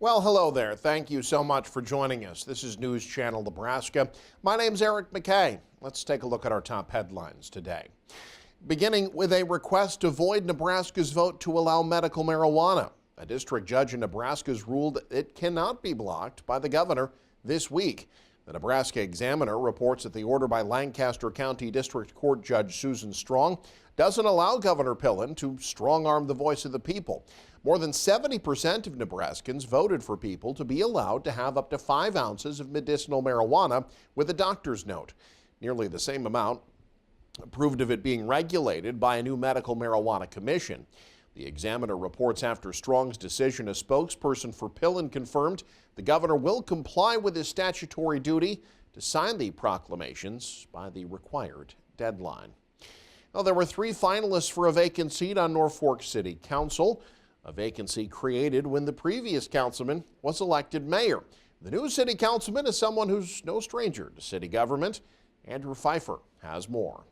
Well, hello there. Thank you so much for joining us. This is News Channel Nebraska. My name's Eric McKay. Let's take a look at our top headlines today. Beginning with a request to void Nebraska's vote to allow medical marijuana. A district judge in Nebraska has ruled it cannot be blocked by the governor this week. The Nebraska Examiner reports that the order by Lancaster County District Court Judge Susan Strong doesn't allow Governor Pillen to strong-arm the voice of the people. More than 70% of Nebraskans voted for people to be allowed to have up to 5 ounces of medicinal marijuana with a doctor's note. Nearly the same amount approved of it being regulated by a new medical marijuana commission. The Examiner reports after Strong's decision, a spokesperson for Pillen confirmed the governor will comply with his statutory duty to sign the proclamations by the required deadline. Well, there were 3 finalists for a vacant seat on Norfolk City Council, a vacancy created when the previous councilman was elected mayor. The new city councilman is someone who's no stranger to city government. Andrew Pfeiffer has more.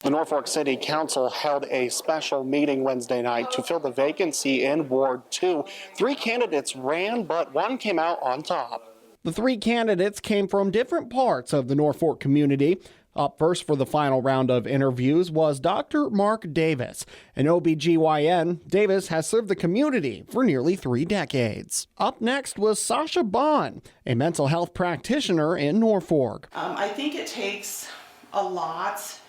The Norfolk City Council held a special meeting Wednesday night to fill the vacancy in Ward 2. 3 candidates ran, but one came out on top. The 3 candidates came from different parts of the Norfolk community. Up first for the final round of interviews was Dr. Mark Davis. An OBGYN, Davis has served the community for nearly 3 decades. Up next was Sasha Bond, a mental health practitioner in Norfolk. I think it takes a lot.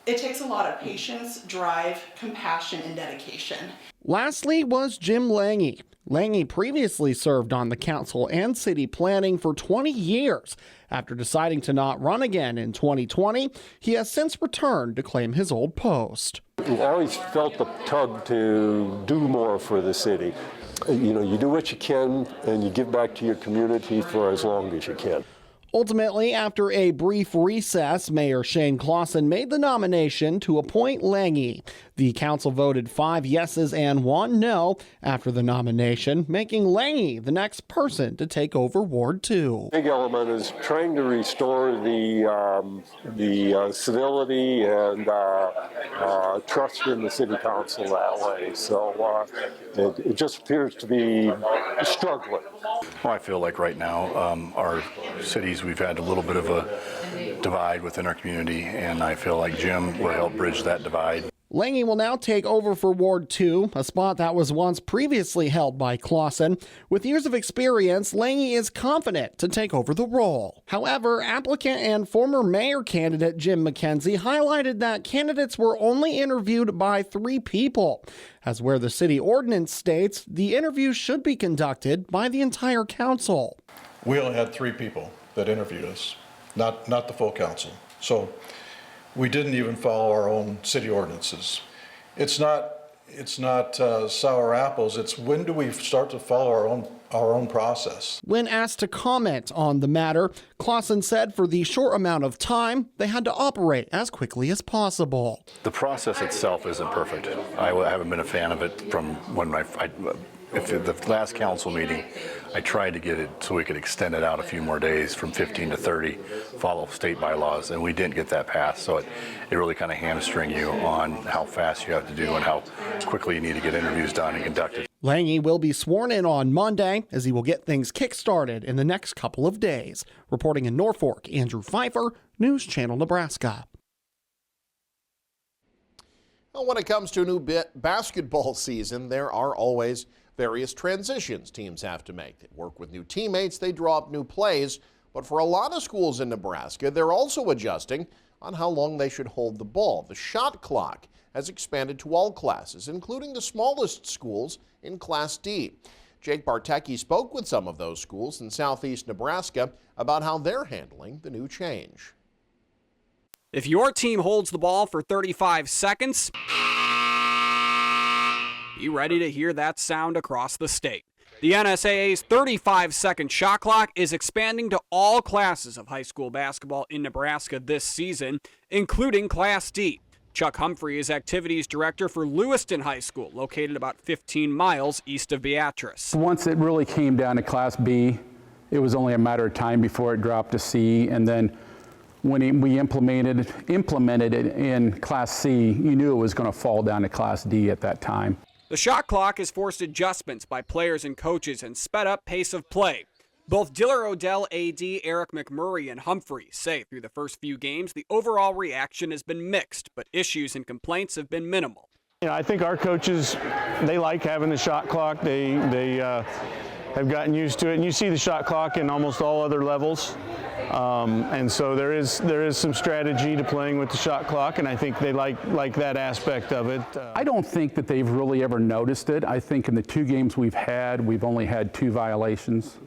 It takes a lot of patience, drive, compassion, and dedication. Lastly was Jim Lange. Lange previously served on the council and city planning for 20 years. After deciding to not run again in 2020, he has since returned to claim his old post. We've always felt the tug to do more for the city. You know, you do what you can and you give back to your community for as long as you can. Ultimately, after a brief recess, Mayor Shane Clausen made the nomination to appoint Lange. The council voted 5 yeses and 1 no after the nomination, making Lange the next person to take over Ward 2. Big element is trying to restore the civility and trust in the city council that way. So it just appears to be struggling. Well, I feel like right now our cities, we've had a little bit of a divide within our community, and I feel like Jim will help bridge that divide. Lange will now take over for Ward 2, a spot that was once previously held by Clausen. With years of experience, Lange is confident to take over the role. However, applicant and former mayor candidate Jim McKenzie highlighted that candidates were only interviewed by 3 people. As where the city ordinance states, the interview should be conducted by the entire council. We only had 3 people that interviewed us, not the full council. So we didn't even follow our own city ordinances. It's not sour apples. It's when do we start to follow our own process? When asked to comment on the matter, Clausen said for the short amount of time, they had to operate as quickly as possible. The process itself isn't perfect. I haven't been a fan of it from when the last council meeting, I tried to get it so we could extend it out a few more days from 15 to 30, follow state bylaws, and we didn't get that passed. So it really kind of hamstring you on how fast you have to do and how quickly you need to get interviews done and conducted. Lange will be sworn in on Monday as he will get things kick-started in the next couple of days. Reporting in Norfolk, Andrew Pfeiffer, News Channel Nebraska. Well, when it comes to a new basketball season, there are always various transitions teams have to make. They work with new teammates, they draw up new plays, but for a lot of schools in Nebraska, they're also adjusting on how long they should hold the ball. The shot clock has expanded to all classes, including the smallest schools in Class D. Jake Bartecki spoke with some of those schools in southeast Nebraska about how they're handling the new change. If your team holds the ball for 35 seconds, be ready to hear that sound across the state. The NSAA's 35-second shot clock is expanding to all classes of high school basketball in Nebraska this season, including Class D. Chuck Humphrey is Activities Director for Lewiston High School, located about 15 miles east of Beatrice. Once it really came down to Class B, it was only a matter of time before it dropped to C, and then when we implemented it in Class C, you knew it was going to fall down to Class D at that time. The shot clock has forced adjustments by players and coaches and sped up pace of play. Both Diller Odell AD, Eric McMurray, and Humphrey say through the first few games the overall reaction has been mixed, but issues and complaints have been minimal. I think our coaches, they like having the shot clock. They have gotten used to it, and you see the shot clock in almost all other levels. And so there is some strategy to playing with the shot clock, and I think they like that aspect of it. I don't think that they've really ever noticed it. I think in the 2 games we've only had 2 violations.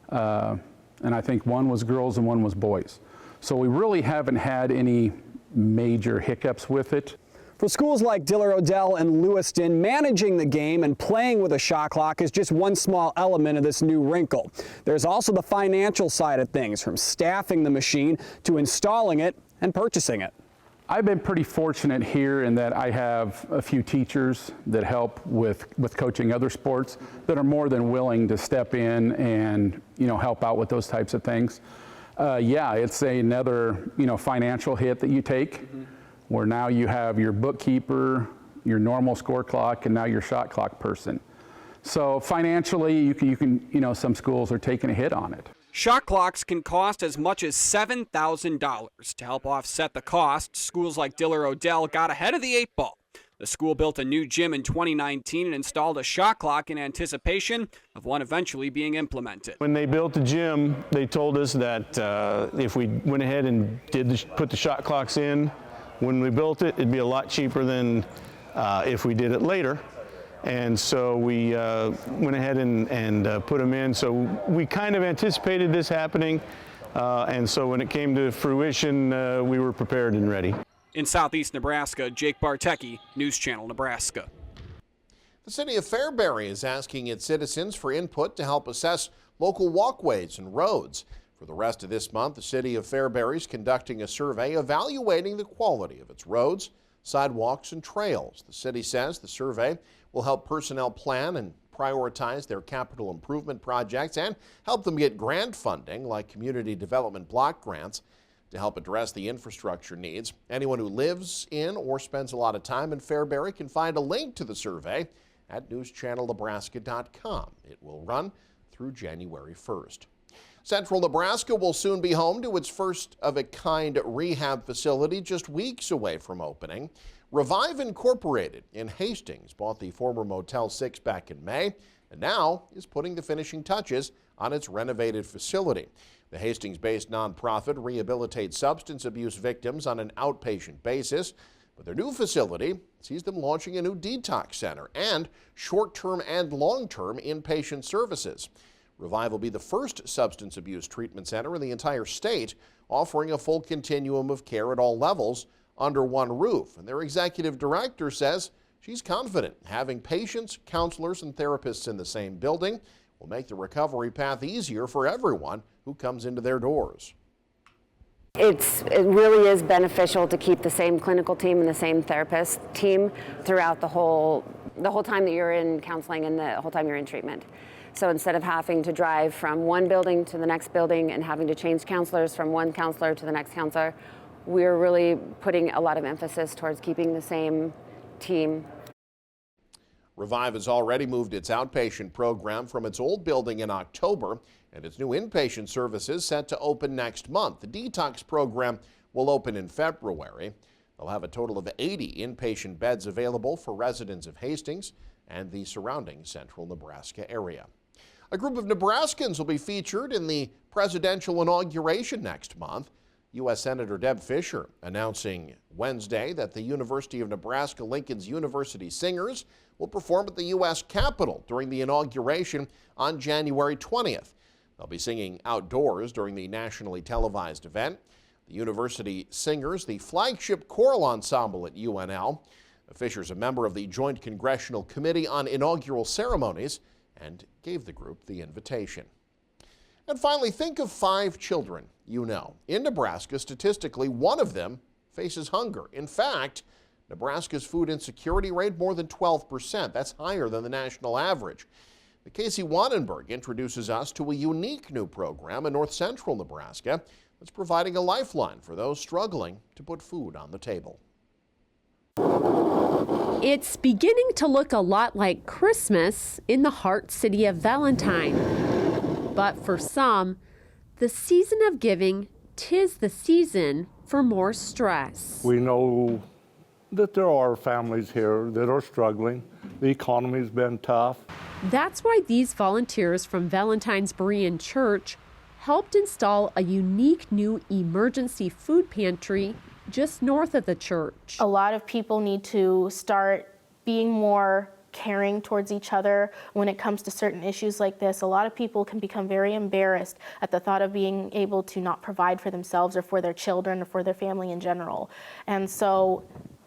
And I think one was girls and one was boys. So we really haven't had any major hiccups with it. For schools like Diller Odell and Lewiston, managing the game and playing with a shot clock is just one small element of this new wrinkle. There's also the financial side of things, from staffing the machine to installing it and purchasing it. I've been pretty fortunate here in that I have a few teachers that help with coaching other sports that are more than willing to step in and help out with those types of things. Yeah, it's another financial hit that you take, where now you have your bookkeeper, your normal score clock, and now your shot clock person. So financially, you can some schools are taking a hit on it. Shot clocks can cost as much as $7,000. To help offset the cost, schools like Diller Odell got ahead of the 8 ball. The school built a new gym in 2019 and installed a shot clock in anticipation of one eventually being implemented. When they built the gym, they told us that if we went ahead and put the shot clocks in when we built it, it'd be a lot cheaper than if we did it later. And so we went ahead and put them in. So we kind of anticipated this happening. And so when it came to fruition, we were prepared and ready. In southeast Nebraska, Jake Bartecki, News Channel Nebraska. The city of Fairbury is asking its citizens for input to help assess local walkways and roads. For the rest of this month, the city of Fairbury is conducting a survey evaluating the quality of its roads, sidewalks, and trails. The city says the survey will help personnel plan and prioritize their capital improvement projects and help them get grant funding like community development block grants to help address the infrastructure needs. Anyone who lives in or spends a lot of time in Fairbury can find a link to the survey at newschannelnebraska.com. It will run through January 1st. Central Nebraska will soon be home to its first-of-a-kind rehab facility just weeks away from opening. Revive Incorporated in Hastings bought the former Motel 6 back in May and now is putting the finishing touches on its renovated facility. The Hastings-based nonprofit rehabilitates substance abuse victims on an outpatient basis, but their new facility sees them launching a new detox center and short-term and long-term inpatient services. Revive will be the first substance abuse treatment center in the entire state, offering a full continuum of care at all levels under one roof. And their executive director says she's confident having patients, counselors, and therapists in the same building will make the recovery path easier for everyone who comes into their doors. It really is beneficial to keep the same clinical team and the same therapist team throughout the whole time that you're in counseling and the whole time you're in treatment. So instead of having to drive from one building to the next building and having to change counselors from one counselor to the next counselor, we're really putting a lot of emphasis towards keeping the same team. Revive has already moved its outpatient program from its old building in October, and its new inpatient services set to open next month. The detox program will open in February. They'll have a total of 80 inpatient beds available for residents of Hastings and the surrounding central Nebraska area. A group of Nebraskans will be featured in the presidential inauguration next month. U.S. Senator Deb Fischer announcing Wednesday that the University of Nebraska-Lincoln's University Singers will perform at the U.S. Capitol during the inauguration on January 20th. They'll be singing outdoors during the nationally televised event. The University Singers, the flagship choral ensemble at UNL. Fischer's a member of the Joint Congressional Committee on Inaugural Ceremonies and gave the group the invitation. And finally, think of 5 children you know. In Nebraska, statistically, one of them faces hunger. In fact, Nebraska's food insecurity rate more than 12%. That's higher than the national average. Casey Wannenberg introduces us to a unique new program in north central Nebraska that's providing a lifeline for those struggling to put food on the table. It's beginning to look a lot like Christmas in the heart city of Valentine. But for some, the season of giving, 'tis the season for more stress. We know that there are families here that are struggling. The economy's been tough. That's why these volunteers from Valentine's Berean Church helped install a unique new emergency food pantry just north of the church. A lot of people need to start being more caring towards each other when it comes to certain issues like this. A lot of people can become very embarrassed at the thought of being able to not provide for themselves or for their children or for their family in general. And so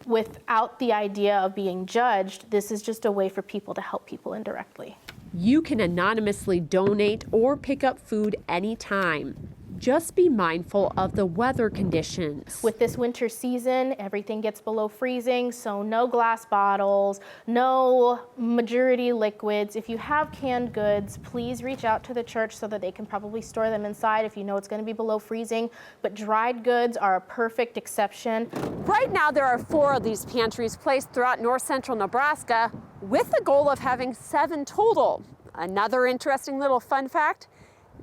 without the idea of being judged, this is just a way for people to help people indirectly. You can anonymously donate or pick up food anytime. Just be mindful of the weather conditions. With this winter season, everything gets below freezing, so no glass bottles, no majority liquids. If you have canned goods, please reach out to the church so that they can probably store them inside if you know it's going to be below freezing. But dried goods are a perfect exception. Right now, there are 4 of these pantries placed throughout north central Nebraska with the goal of having 7 total. Another interesting little fun fact,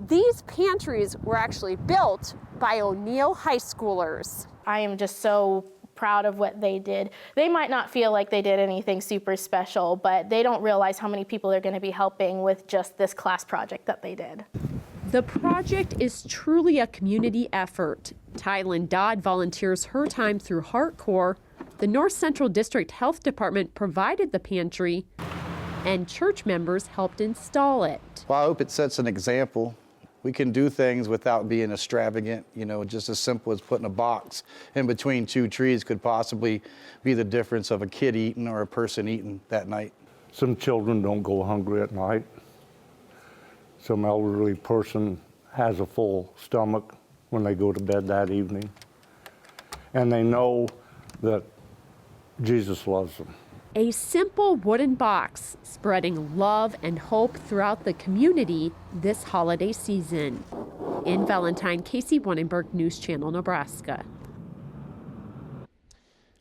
these pantries were actually built by O'Neill high schoolers. I am just so proud of what they did. They might not feel like they did anything super special, but they don't realize how many people they're going to be helping with just this class project that they did. The project is truly a community effort. Tylen Dodd volunteers her time through HeartCore. The North Central District Health Department provided the pantry, and church members helped install it. Well, I hope it sets an example. We can do things without being extravagant, just as simple as putting a box in between 2 trees could possibly be the difference of a kid eating or a person eating that night. Some children don't go hungry at night. Some elderly person has a full stomach when they go to bed that evening. And they know that Jesus loves them. A simple wooden box spreading love and hope throughout the community this holiday season. In Valentine, Casey Wannenberg, News Channel, Nebraska.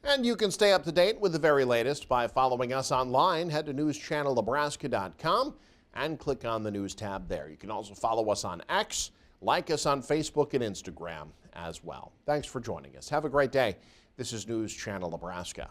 And you can stay up to date with the very latest by following us online. Head to newschannelnebraska.com and click on the News tab there. You can also follow us on X, like us on Facebook and Instagram as well. Thanks for joining us. Have a great day. This is News Channel Nebraska.